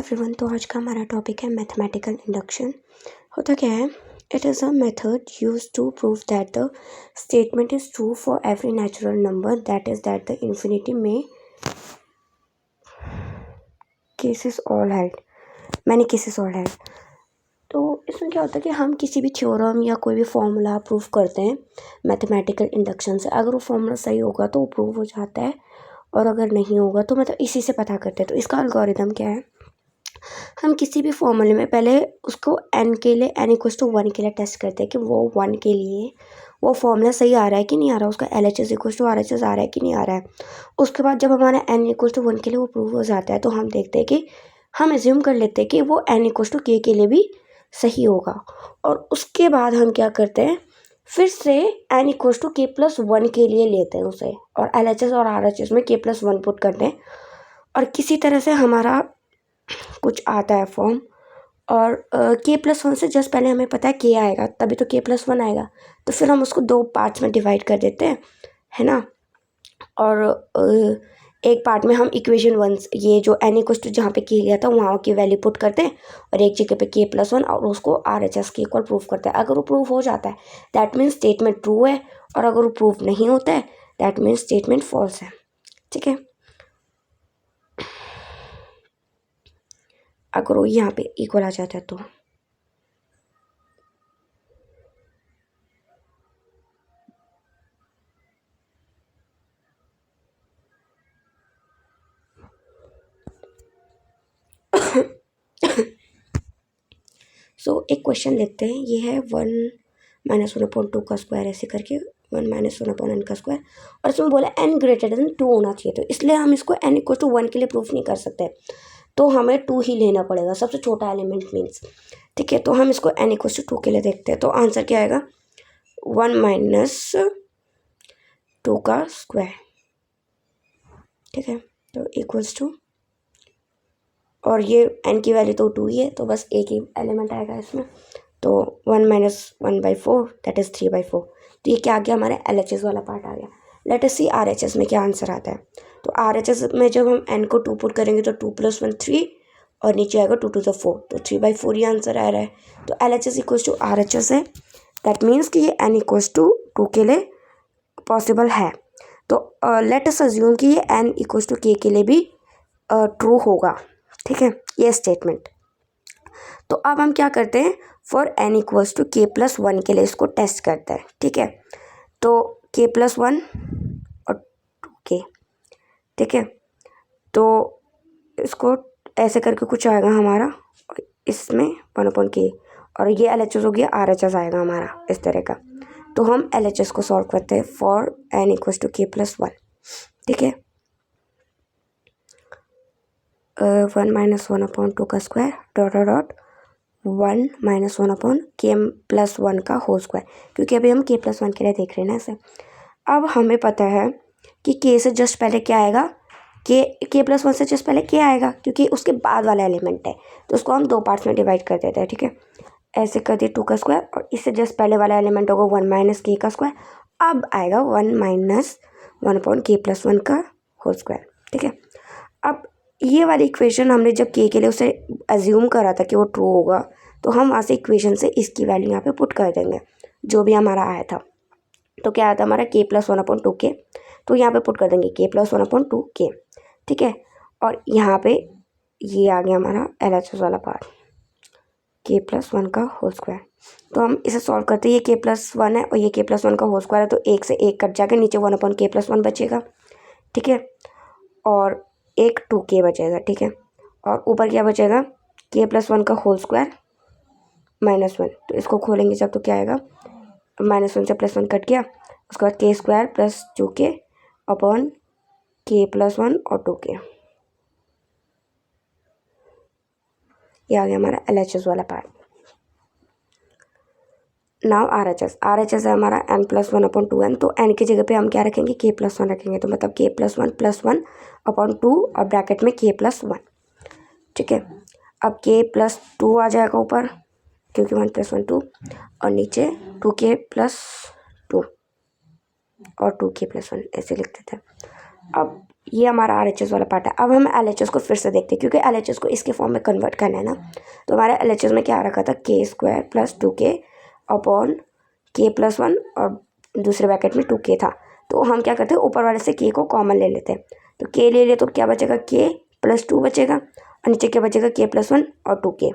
Everyone. तो आज का हमारा टॉपिक है मैथमेटिकल इंडक्शन। होता क्या है, it is a method use to prove that the statement is true for every natural number that is that the infinity में cases all held many cases all held. तो इसमें क्या होता है कि हम किसी भी थ्योरम या कोई भी फॉर्मूला प्रूव करते हैं मैथमेटिकल इंडक्शन से। अगर वो फॉर्मूला सही होगा तो वो प्रूव हो जाता है, और अगर नहीं होगा तो मतलब इसी से पता करते हैं। तो इसका एल्गोरिदम क्या है, हम किसी भी फॉर्मूले में पहले उसको n के लिए n=1 के लिए टेस्ट करते हैं कि वो 1 के लिए वो फॉर्मूला सही आ रहा है कि नहीं आ रहा, उसका LHS=RHS आ रहा है कि नहीं आ रहा है। उसके बाद जब हमारा n=1 के लिए वो प्रूव हो जाता है तो हम देखते हैं कि हम एज्यूम कर लेते हैं कि वो n=k के लिए भी सही होगा। और उसके बाद हम क्या करते हैं, फिर से n=k+1 के लिए लेते हैं उसे, और LHS और RHS में k+1 पुट करते हैं, और किसी तरह से हमारा कुछ आता है फॉर्म। और k+1 से जस्ट पहले हमें पता है k आएगा, तभी तो k+1 आएगा। तो फिर हम उसको 2 पार्ट्स में डिवाइड कर देते हैं, है ना। और एक पार्ट में हम इक्वेशन 1 ये जो n जहाँ पे k लिया था वहाँ की वैल्यू पुट करते हैं, और एक जगह पे k+1 और उसको RHS के इक्वल प्रूव करते हैं। अगर वो प्रूव हो जाता है दैट मीन्स स्टेटमेंट ट्रू है, और अगर वो प्रूव नहीं होता है दैट मीन्स स्टेटमेंट फॉल्स है। ठीक है, अगर वो यहाँ पे इक्वल आ जाता है तो एक क्वेश्चन लेते हैं। ये है 1-1/2 का स्क्वायर, ऐसे करके 1-1/n का स्क्वायर, और इसमें बोला n > 2 होना चाहिए। तो इसलिए हम इसको n=1 के लिए प्रूफ नहीं कर सकते, तो हमें 2 ही लेना पड़ेगा, सबसे छोटा एलिमेंट मीन्स। ठीक है, तो हम इसको n=2 के लिए देखते हैं। तो आंसर क्या आएगा, 1-2 का स्क्वायर। ठीक है, तो इक्वल्स टू, और ये n की वैल्यू तो 2 ही है, तो बस एक ही एलिमेंट आएगा इसमें। तो 1-1/4 दैट इज़ 3/4। तो ये क्या आ गया, हमारा LHS वाला पार्ट आ गया। लेट अस सी RHS में क्या आंसर आता है। तो RHS में जब हम n को 2 पुट करेंगे तो 2 + 1 3, और नीचे आएगा 2 to the 4, तो 3/4 ही आंसर आ रहा है। तो LHS=RHS है, दैट मीन्स कि ये n=2 के लिए पॉसिबल है। तो लेट अस अज्यूम कि ये n=k के लिए भी ट्रू होगा। ठीक है, ये स्टेटमेंट। तो अब हम क्या करते हैं, फॉर n=k+1 के लिए इसको टेस्ट करते हैं। ठीक है, तो k+1 और 2k। ठीक है, तो इसको ऐसे करके कुछ आएगा हमारा, इसमें 1/k, और ये LHS हो गया, RHS आएगा हमारा इस तरह का। तो हम LHS को सॉल्व करते हैं फॉर n=k+1। ठीक है, 1-1/2 का स्क्वायर डॉट 1-1/k+1 का होल स्क्वायर, क्योंकि अभी हम k+1 के लिए देख रहे हैं ना इसे। अब हमें पता है कि k से जस्ट पहले क्या आएगा, k+1 से जस्ट पहले k आएगा, क्योंकि उसके बाद वाला एलिमेंट है। तो उसको हम 2 पार्ट्स में डिवाइड कर देते हैं। ठीक है, ऐसे कर दिए 2 का स्क्वायर, और इससे जस्ट पहले वाला एलिमेंट होगा 1-k का स्क्वायर। अब आएगा 1-1/k+1 का होल स्क्वायर। ठीक है, अब ये वाली इक्वेशन हमने जब k के लिए उसे एज्यूम करा था कि वो ट्रू होगा, तो हम वहाँ से इक्वेशन से इसकी वैल्यू यहाँ पे पुट कर देंगे जो भी हमारा आया था। तो क्या आया था हमारा k+1/2k, तो यहाँ पे पुट कर देंगे k+1/2k। ठीक है, और यहाँ पे ये आ गया हमारा LHS वाला पार्ट, k+1 का होल स्क्वायर। तो हम इसे सॉल्व करते हैं, ये k+1 है और ये k+1 का होल स्क्वायर है, तो 1 से 1 कट जाके नीचे 1/k+1 बचेगा। ठीक है, और एक 2k बचेगा। ठीक है, और ऊपर क्या बचेगा, k+1 का होल स्क्वायर -1। तो इसको खोलेंगे जब तो क्या आएगा, -1 से +1 कट गया, उसके बाद k² + 2k अपॉन k+1 और 2k। ये आ गया हमारा LHS वाला पार्ट। नाउ RHS है हमारा n+1/2n। तो n की जगह पे हम क्या रखेंगे, k+1 रखेंगे, तो मतलब k+1 + 1/2 और ब्रैकेट में k+1। ठीक है, अब k+2 आ जाएगा ऊपर, क्योंकि 1 + 1 2, और नीचे 2k + 2 और 2k + 1 ऐसे लिख देते हैं। अब ये हमारा RHS वाला पार्ट है। अब हम LHS को फिर से देखते हैं, क्योंकि LHS को इसके फॉर्म में कन्वर्ट करना है ना। तो हमारे LHS में क्या रखा था, k² + 2k अपॉन k+1 और दूसरे ब्रैकेट में 2k था। तो हम क्या करते हैं, ऊपर वाले से k को कॉमन ले लेते हैं। तो k ले लिए तो क्या बचेगा, k+2 बचेगा, और नीचे क्या बचेगा, k+1 और 2k।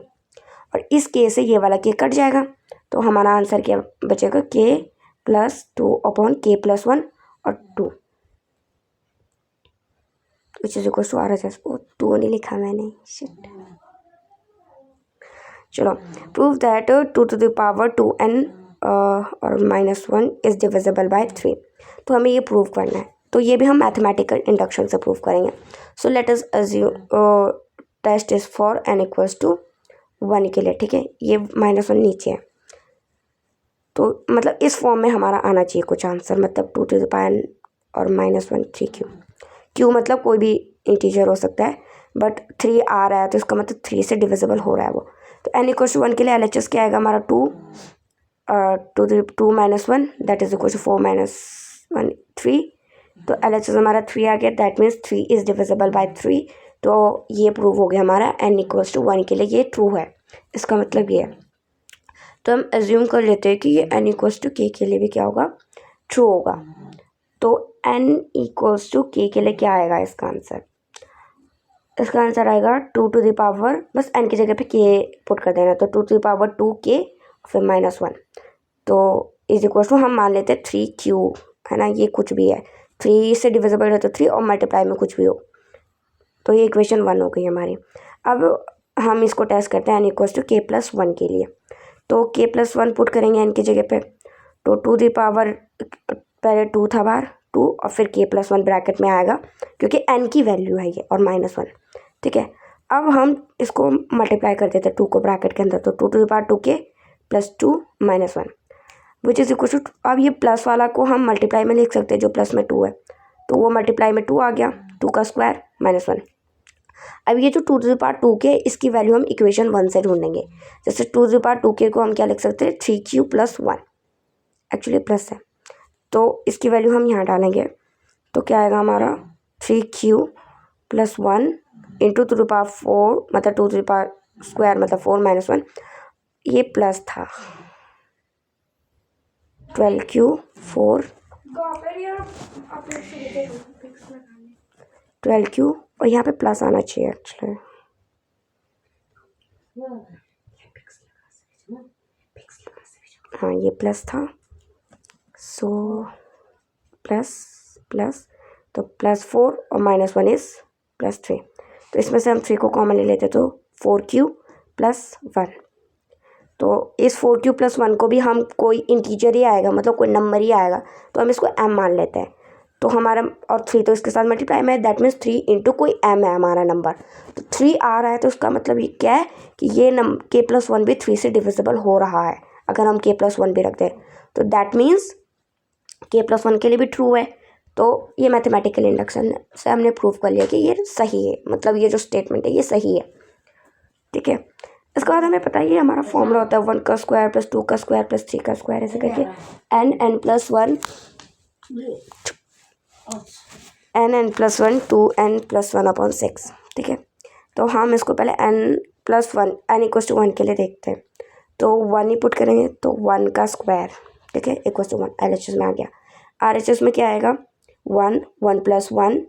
और इस k से ये वाला k कट जाएगा, तो हमारा आंसर क्या बचेगा, k+2 अपॉन k+1 और 2, which is equal to RHS। ओ 2 नहीं लिखा मैंने, शिट। चलो, प्रूव दैट 2⁻2n और -1 इज डिविजिबल बाय 3। तो हमें ये प्रूव करना है, तो ये भी हम मैथमेटिकल इंडक्शन से प्रूव करेंगे। So let us assume test is for n = 1 के लिए, ठीक है। ये -1 नीचे है, तो मतलब इस फॉर्म में हमारा आना चाहिए कुछ आंसर, मतलब 2n और -1 3q। q मतलब कोई भी इंटीजर हो सकता है, बट 3 आ रहा है तो इसका मतलब 3 से डिविजिबल हो रहा है वो। तो n = 1 के लिए LHS क्या आएगा हमारा, 2 -1 दैट इज इक्वल टू 4 - 1 3। तो LHS हमारा 3 आ गया, that means 3 is divisible by 3। तो ये प्रूव हो गया हमारा n = 1 के लिए ये ट्रू है, इसका मतलब ये है। तो हम एज्यूम कर लेते हैं कि ये n = k के लिए भी क्या होगा, ट्रू होगा। तो n = k के लिए क्या आएगा इसका आंसर, इसका आंसर आएगा 2⁻, बस n की जगह पे k पुट कर देना, तो 2⁻2k फिर -1। तो इज इक्वल टू हम मान लेते हैं 3q, है ना, ये कुछ भी है, 3 से डिविजिबल है तो 3 और मल्टीप्लाई में कुछ भी हो। तो ये इक्वेशन 1 हो गई हमारी। अब हम इसको टेस्ट करते हैं n = k+1 के लिए। तो k+1 पुट करेंगे n की जगह पे, तो 2 पहले 2 था बाहर 2 और फिर k+1 ब्रैकेट में आएगा, क्योंकि n की वैल्यू है ये, और -1, ठीक है। अब हम इसको मल्टीप्लाई कर देते हैं 2 को ब्रैकेट के अंदर, तो 2⁻2k + 2 - 1 which is equal to. अब ये प्लस वाला को हम मल्टीप्लाई में लिख सकते हैं, जो प्लस में 2 है, तो वो मल्टीप्लाई में 2 आ गया, 2 का स्क्वायर -1। अब ये जो 2⁻2k इसकी वैल्यू हम इक्वेशन 1 से ढूंढेंगे। जैसे 2⁻2k को हम क्या लिख सकते हैं, 3q + 1, एक्चुअली प्लस है, तो इसकी वैल्यू हम यहाँ डालेंगे, तो क्या आएगा हमारा 3q + 1 इंटू 2⁻4, मतलब 2² मतलब 4 - 1, ये प्लस था 12q 4 12q, और यहाँ पे प्लस आना चाहिए एक्चुअली, हाँ ये प्लस था। सो प्लस प्लस, तो +4 और -1 इज +3, तो इसमें से हम 3 को कॉमन ले लेते, तो 4q + 1। तो इस 4q + 1 को भी हम कोई इंटीजर ही आएगा, मतलब कोई नंबर ही आएगा, तो हम इसको m मान लेते हैं। तो हमारा, और 3 तो इसके साथ मल्टीप्लाई में है, दैट मीन्स 3 इंटू कोई m है हमारा नंबर, तो 3 आ रहा है, तो उसका मतलब ये क्या है कि ये k+1 भी 3 से डिविजिबल हो रहा है, अगर हम k+1 भी रखते हैं, तो दैट मीन्स k+1 के लिए भी ट्रू है। तो ये मैथमेटिकल इंडक्शन से हमने प्रूव कर लिया कि ये सही है, मतलब ये जो स्टेटमेंट है ये सही है, ठीक है। इसके बाद हमें पता है ये हमारा फॉर्मूला होता है 1 का स्क्वायर + 2 का स्क्वायर + 3 का स्क्वायर, ऐसे करके n n + 1 2n + 1 अपॉन 6, ठीक है। तो हम इसको पहले n + 1 n = 1 के लिए देखते हैं, तो 1 ही पुट करेंगे, तो 1 का स्क्वायर, ठीक है, = 1, LHS में आ गया। RHS में क्या आएगा, 1 1 + 1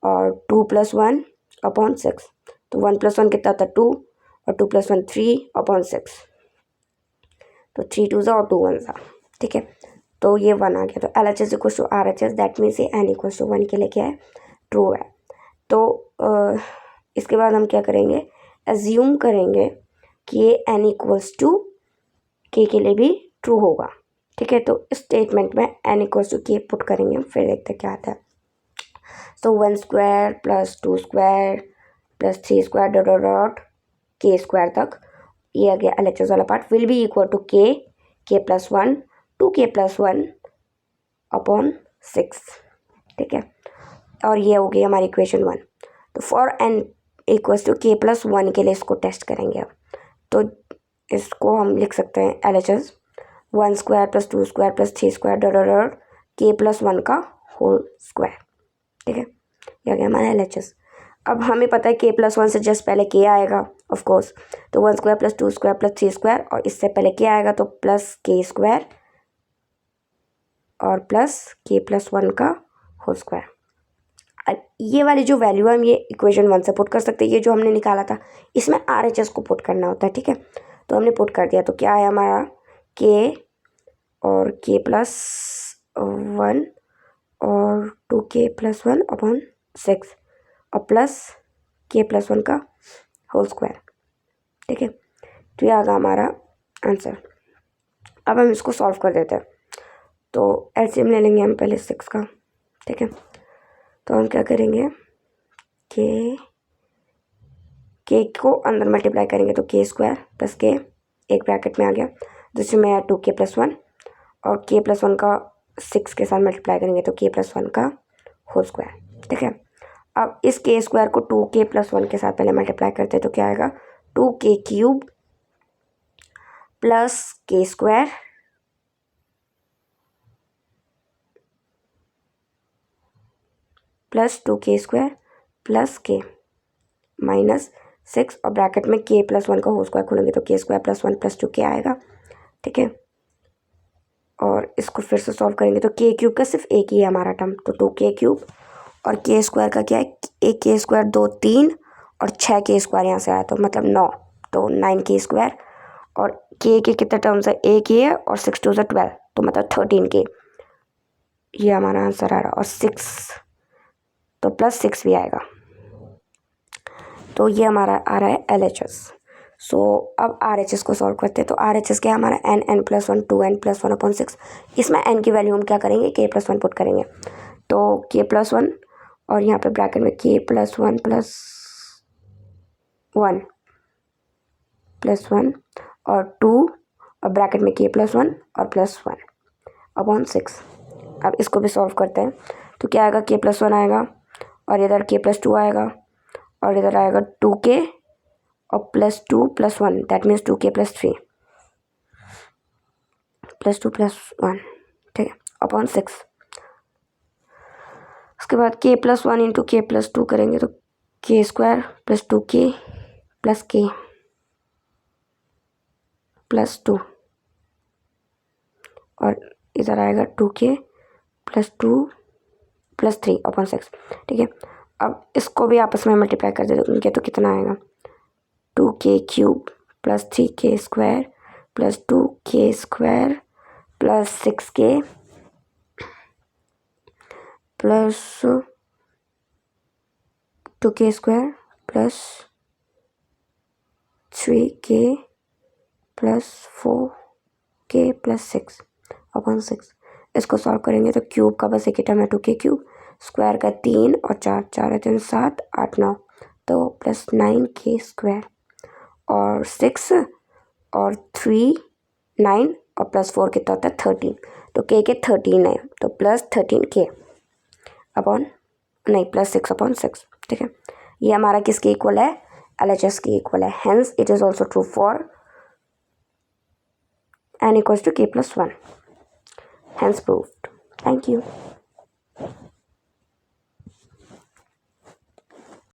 और 2 + 1 अपॉन 6, तो 1 + 1 कितना था 2, और 2 + 1 3 अपॉन 6, तो 3 2 और 2 1, ठीक है। तो ये 1 आ गया, तो LHS = RHS, दैट मीन्स ये n = 1 के लिए क्या है, ट्रू है। तो इसके बाद हम क्या करेंगे, एज्यूम करेंगे कि ये n = k के लिए भी ट्रू होगा, ठीक है। तो इस स्टेटमेंट में n = k पुट करेंगे, फिर देखते क्या आता है। सो 1² + 2² + 3² k² तक, ये आ गया LHS वाला part, will be equal to k+1 2k+1 upon 6, ठीक है। और ये हो गई हमारी इक्वेशन 1। तो फॉर n = k+1 के लिए इसको टेस्ट करेंगे अब, तो इसको हम लिख सकते हैं LHS 1² + 2² + 3² k+1 का होल स्क्वायर, ठीक है। ये आ गया हमारा LHS। अब हमें पता है k+1 से जस्ट पहले k आएगा ऑफ कोर्स, तो 1 square plus 2 square plus 3 square, और इससे पहले k आएगा तो प्लस k स्क्वायर और प्लस k+1 का होल स्क्वायर। अब ये वाली जो वैल्यू है हम ये इक्वेशन 1 से पुट कर सकते हैं। ये जो हमने निकाला था इसमें RHS को पुट करना होता है, ठीक है। तो हमने पुट कर दिया, तो क्या है हमारा k और k+1 और 2k+1 अपॉन 6 और प्लस k+1 का होल स्क्वायर, ठीक है। तो ये आ गया हमारा आंसर। अब हम इसको सॉल्व कर देते हैं। तो एलसीएम ले लेंगे हम पहले 6 का, ठीक है। तो हम क्या करेंगे, के को अंदर मल्टीप्लाई करेंगे तो k स्क्वायर प्लस के एक ब्रैकेट में आ गया, दूसरे में आया 2k+1 और k+1 का 6 के साथ मल्टीप्लाई करेंगे तो k+1 का होल स्क्वायर, ठीक है। अब इस k स्क्वायर को 2k+1 के साथ पहले मल्टीप्लाई करते हैं तो क्या आएगा 2k³ plus k square plus 2k square plus k minus 6 और ब्रैकेट में k+1 का होल स्क्वायर खोलेंगे तो k square plus 1 plus 2k आएगा, ठीक है। और इसको फिर से सॉल्व करेंगे तो k³ का सिर्फ एक ही है हमारा टर्म, तो 2k³ और k स्क्वायर का क्या है, एक k स्क्वायर 2 3 और 6 k स्क्वायर यहाँ से आया तो मतलब 9, तो 9k स्क्वायर और k के कितने टर्म्स है, एक ही है और 6 2 12 तो मतलब 13k, ये हमारा आंसर आ रहा। और 6 तो प्लस 6 भी आएगा, तो ये हमारा आ रहा है LHS। सो अब RHS को सॉल्व करते हैं। तो RHS क्या है हमारा n+1 2n+1 अपॉन 6। इसमें n की वैल्यू हम क्या करेंगे k+1 पुट करेंगे, तो k+1 और यहाँ पे ब्रैकेट में k+1 प्लस 1 और 2 और ब्रैकेट में k+1 और प्लस 1 अपॉन 6। अब इसको भी सॉल्व करते हैं तो क्या आएगा, k+1 आएगा और इधर k+2 आएगा और इधर आएगा 2k और plus 2 plus 1 that means 2k plus 3 plus 2 plus 1, ठीक है, अपॉन 6। उसके बाद k+1 इंटू k+2 करेंगे तो k square plus 2k plus k plus 2 और इधर आएगा 2k प्लस 2 प्लस 3 अपॉन 6, ठीक है। अब इसको भी आपस में मल्टीप्लाई कर देंगे तो कितना आएगा, 2k³ plus 3k square plus 2k square plus 6k plus 2k square plus 3k plus 4k plus 6 upon 6। इसको सॉल्व करेंगे तो क्यूब का बस एक ही टर्म है 2k³, स्क्वायर का 3 और 4 4 है 3 7 8 9 तो प्लस 9k स्क्वायर और 6 और 3 9 और प्लस 4 कितना होता है 13, तो k के 13 है तो प्लस 13k अपॉन नहीं प्लस 6 अपॉन 6, ठीक है। ये हमारा किसके इक्वल है, LHS के इक्वल है। Hence it is also true for n = k+1, hence proved. Thank you.